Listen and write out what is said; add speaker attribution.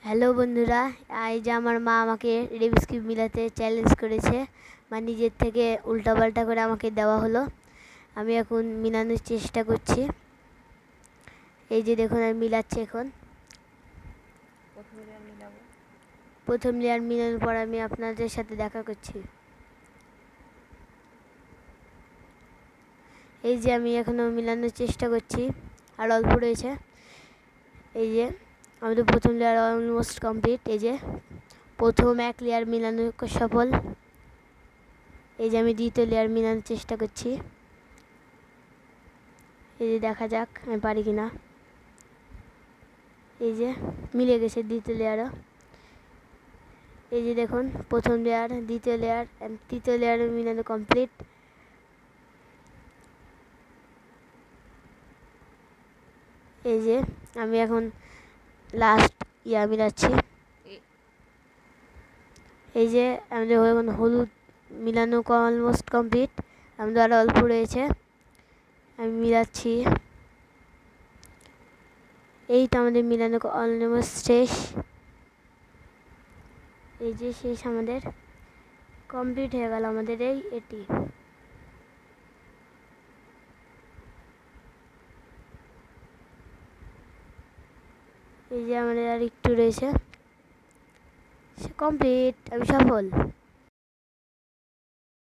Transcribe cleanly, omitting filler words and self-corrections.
Speaker 1: Hello বন্ধুরা, এই যে আমার মা আমাকে রেবিস কিউব মিলাতে চ্যালেঞ্জ করেছে, নিজের থেকে উল্টাপাল্টা করে আমাকে দেওয়া হলো। আমি এখন মিলানোর চেষ্টা করছি। এই যে দেখুন আমি মিলাচ্ছি এখন। প্রথম লেয়ার মিলানোর পর আমি আপনাদের সাথে দেখা করছি। এই যে আমি এখনও মিলানোর চেষ্টা করছি, আর অল্প রয়েছে। এই যে আমাদের প্রথম লেয়ার অলমোস্ট কমপ্লিট। এই যে প্রথম এক লেয়ার মিলানো সফল। এই যে আমি দ্বিতীয় লেয়ার মিলানোর চেষ্টা করছি। এই যে দেখা যাক আমি পারি কিনা। এই যে মিলে গেছে দ্বিতীয় লেয়ারও। এই যে দেখুন প্রথম লেয়ার, দ্বিতীয় লেয়ার অ্যান্ড তৃতীয় লেয়ারে মিলানো কমপ্লিট। এই যে আমি এখন লাস্ট মিলাচ্ছি। এই যে আমাদের এখন হলুদ মিলানো অলমোস্ট কমপ্লিট। আমাদের আরও অল্প রয়েছে, আমি মিলাচ্ছি। এই তো আমাদের মিলানো অলমোস্ট শেষ। এই যে শেষ, আমাদের কমপ্লিট হয়ে গেল আমাদের এটি। এই যে আমাদের আর একটু রয়েছে, কমপ্লিট, আমি সফল।